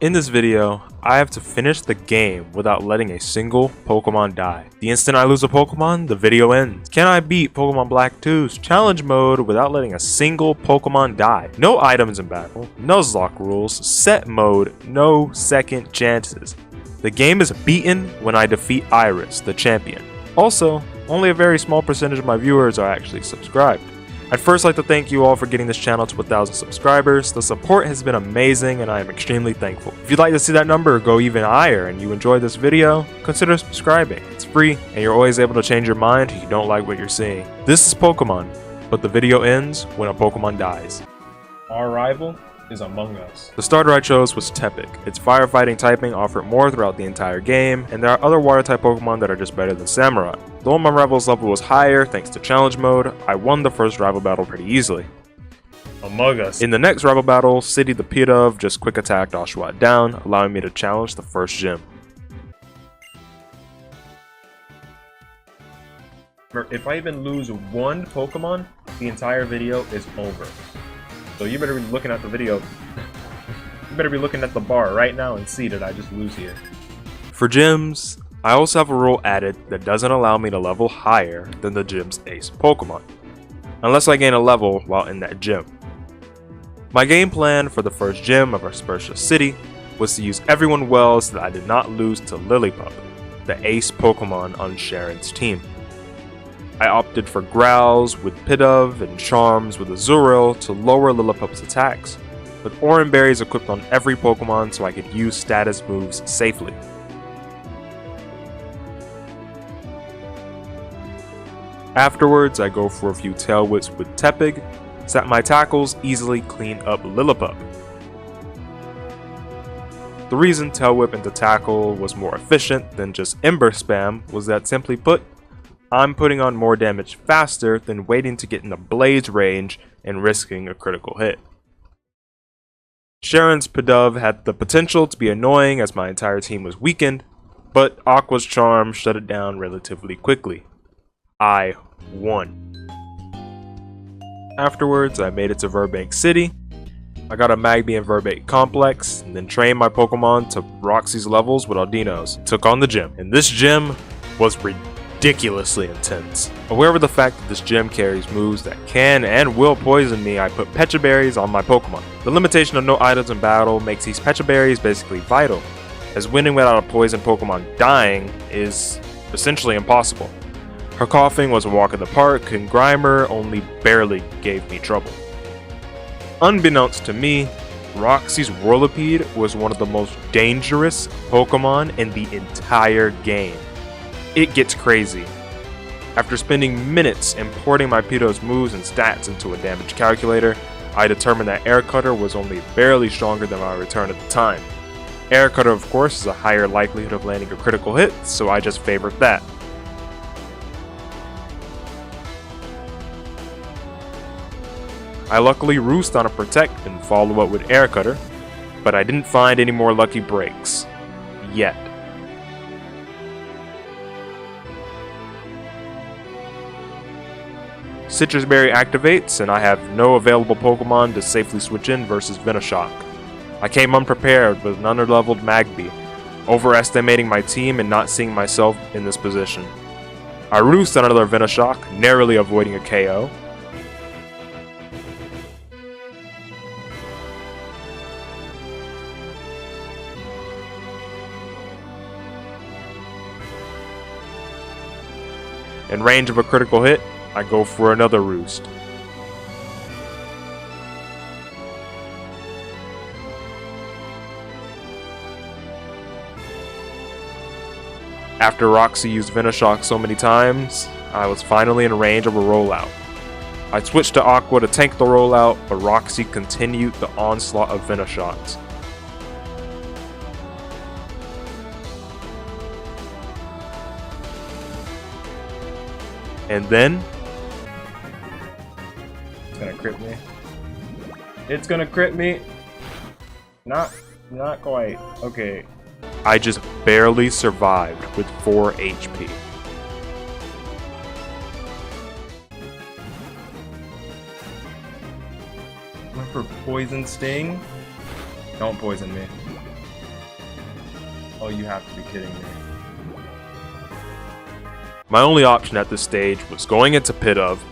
In this video, I have to finish the game without letting a single Pokemon die. The instant I lose a Pokemon, the video ends. Can I beat Pokemon Black 2's challenge mode without letting a single Pokemon die? No items in battle, nuzlocke rules, set mode, no second chances. The game is beaten when I defeat Iris, the champion. Also, only a very small percentage of my viewers are actually subscribed. I'd first like to thank you all for getting this channel to 1,000 subscribers. The support has been amazing and I am extremely thankful. If you'd like to see that number go even higher and you enjoyed this video, consider subscribing. It's free and you're always able to change your mind if you don't like what you're seeing. This is Pokemon, but the video ends when a Pokemon dies. Our rival is Among Us. The starter I chose was Tepig. Its firefighting typing offered more throughout the entire game, and there are other water type Pokemon that are just better than Samurai. Though my rival's level was higher thanks to challenge mode, I won the first rival battle pretty easily. Among Us. In the next rival battle, City the Pidove just quick attacked Oshawott down, allowing me to challenge the first gym. If I even lose one Pokemon, the entire video is over. So you better be looking at the video. You better be looking at the bar right now and see that I just lose here. For gyms, I also have a rule added that doesn't allow me to level higher than the gym's ace Pokemon, unless I gain a level while in that gym. My game plan for the first gym of Aspertia City was to use everyone well so that I did not lose to Lillipup, the ace Pokemon on Sharon's team. I opted for Growls with Pidove and Charms with Azurill to lower Lillipup's attacks, with Oran Berries equipped on every Pokemon so I could use status moves safely. Afterwards, I go for a few Tail Whips with Tepig, so that my tackles easily clean up Lillipup. The reason Tail Whip into Tackle was more efficient than just Ember Spam was that, simply put, I'm putting on more damage faster than waiting to get in the Blaze range and risking a critical hit. Sharon's Pidove had the potential to be annoying as my entire team was weakened, but Aqua's Charm shut it down relatively quickly. I won. Afterwards, I made it to Verbank City. I got a Magby and Verbank complex, and then trained my Pokemon to Roxy's levels with Aldinos. Took on the gym, and this gym was ridiculously intense. Aware of the fact that this gym carries moves that can and will poison me, I put Pecha Berries on my Pokemon. The limitation of no items in battle makes these Pecha Berries basically vital, as winning without a poison Pokemon dying is essentially impossible. Her coughing was a walk in the park, and Grimer only barely gave me trouble. Unbeknownst to me, Roxy's Whirlipede was one of the most dangerous Pokemon in the entire game. It gets crazy. After spending minutes importing my Pido's moves and stats into a damage calculator, I determined that Air Cutter was only barely stronger than my return at the time. Air Cutter, of course, is a higher likelihood of landing a critical hit, so I just favored that. I luckily roost on a Protect and follow up with Air Cutter, but I didn't find any more lucky breaks. Yet. Citrus Berry activates, and I have no available Pokemon to safely switch in versus Venoshock. I came unprepared with an underleveled Magby, overestimating my team and not seeing myself in this position. I roost on another Venoshock, narrowly avoiding a KO. In range of a critical hit, I go for another roost. After Roxy used Venoshock so many times, I was finally in range of a rollout. I switched to Aqua to tank the rollout, but Roxy continued the onslaught of Venoshocks. And then, it's gonna crit me. It's gonna crit me. Not quite. Okay. I just barely survived with 4 HP. Went for Poison Sting. Don't poison me. Oh, you have to be kidding me. My only option at this stage was going into Pit of,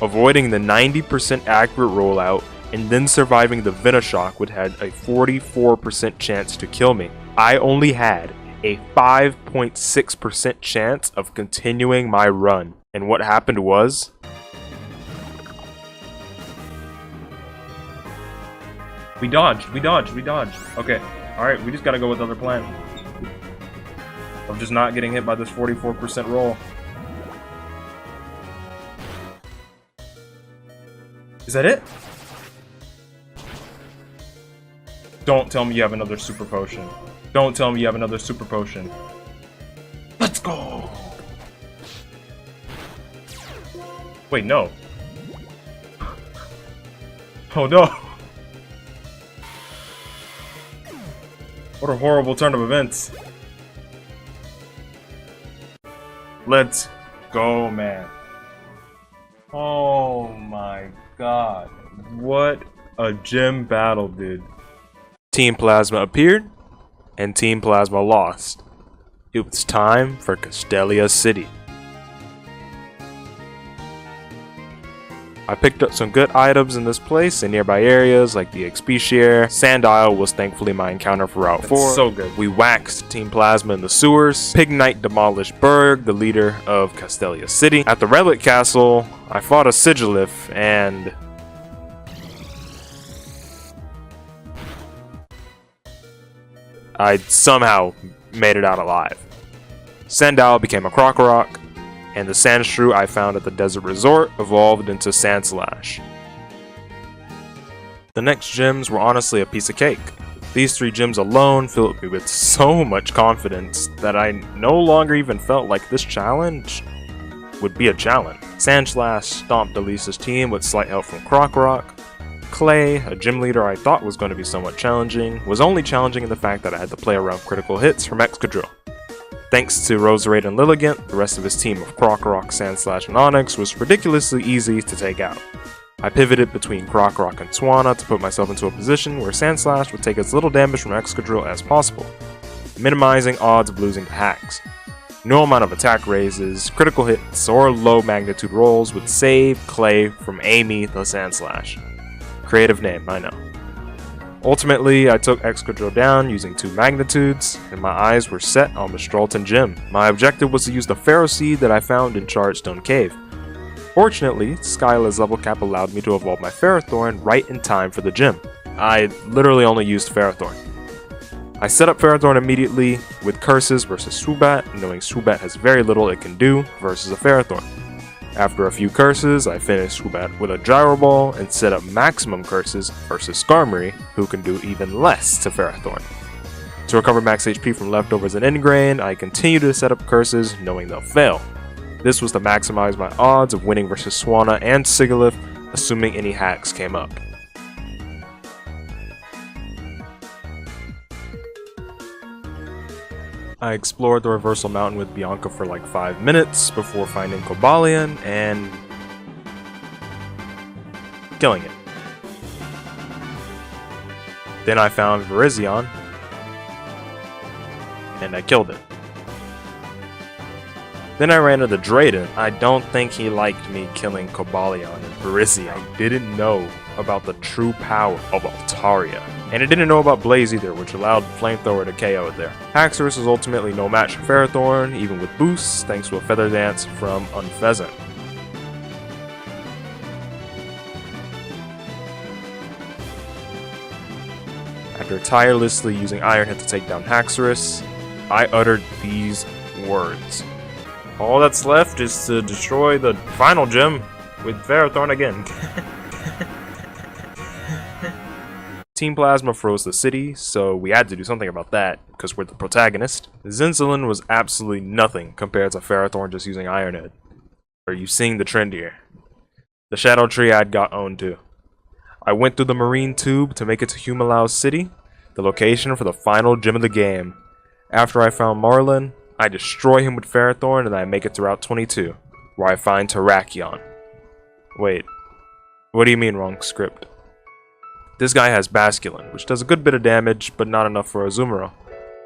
avoiding the 90% accurate rollout, and then surviving the Venoshock, which had a 44% chance to kill me. I only had a 5.6% chance of continuing my run. And what happened was... We dodged. Okay, alright, we just gotta go with the other plan. Of just not getting hit by this 44% roll. Is that it? Don't tell me you have another super potion. Don't tell me you have another super potion. Let's go! Wait, no. Oh no! What a horrible turn of events. Let's go, man. Oh my god. What a gym battle, dude. Team Plasma appeared, and Team Plasma lost. It was time for Castelia City. I picked up some good items in this place in nearby areas like the Expeciaire. Sand Isle was thankfully my encounter for Route 4. So good. We waxed Team Plasma in the sewers. Pig Knight demolished Berg, the leader of Castelia City. At the Relic Castle, I fought a Sigilif and... I somehow made it out alive. Sandal became a Krokorok, and the Sandshrew I found at the Desert Resort evolved into Sandslash. The next gyms were honestly a piece of cake. These 3 gyms alone filled me with so much confidence that I no longer even felt like this challenge would be a challenge. Sandslash stomped Elisa's team with slight help from Krokorok. Clay, a gym leader I thought was going to be somewhat challenging, was only challenging in the fact that I had to play around critical hits from Excadrill. Thanks to Roserade and Lilligant, the rest of his team of Krokorok, Sandslash, and Onyx was ridiculously easy to take out. I pivoted between Krokorok and Swanna to put myself into a position where Sandslash would take as little damage from Excadrill as possible, minimizing odds of losing to hacks. No amount of attack raises, critical hits, or low magnitude rolls would save Clay from Amy the Sandslash. Creative name, I know. Ultimately, I took Excadrill down using 2 magnitudes, and my eyes were set on the Stralton Gym. My objective was to use the Pharaoh Seed that I found in Chargestone Cave. Fortunately, Skyla's level cap allowed me to evolve my Ferrothorn right in time for the gym. I literally only used Ferrothorn. I set up Ferrothorn immediately with curses versus Swoobat, knowing Swoobat has very little it can do versus a Ferrothorn. After a few curses, I finished Swoobat with a Gyro Ball and set up maximum curses versus Skarmory, who can do even less to Ferrothorn. To recover max HP from leftovers and Ingrain, I continue to set up curses knowing they'll fail. This was to maximize my odds of winning versus Swanna and Sigilif, assuming any hacks came up. I explored the Reversal Mountain with Bianca for like 5 minutes before finding Cobalion and killing it. Then I found Virizion and I killed it. Then I ran into Drayden. I don't think he liked me killing Cobalion and Virizion. I didn't know about the true power of Altaria. And it didn't know about Blaze either, which allowed Flamethrower to KO it there. Haxorus was ultimately no match for Ferrothorn, even with boosts, thanks to a Feather Dance from Unfezant. After tirelessly using Iron Head to take down Haxorus, I uttered these words. All that's left is to destroy the final gym with Ferrothorn again. Team Plasma froze the city, so we had to do something about that, because we're the protagonist. Zinzolin was absolutely nothing compared to Ferrothorn just using Iron Head. Are you seeing the trend here? The Shadow Triad got owned too. I went through the Marine Tube to make it to Humalau's city, the location for the final gym of the game. After I found Marlin, I destroy him with Ferrothorn and I make it to Route 22, where I find Terrakion. Wait, what do you mean wrong script? This guy has Basculin, which does a good bit of damage, but not enough for Azumarill.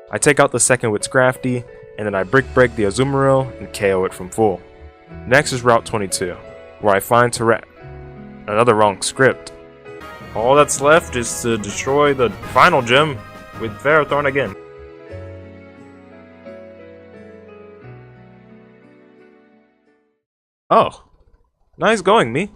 I take out the second with Scrafty, and then I brick break the Azumarill and KO it from full. Next is Route 22, where I find another wrong script. All that's left is to destroy the final gym with Ferrothorn again. Oh, nice going, me.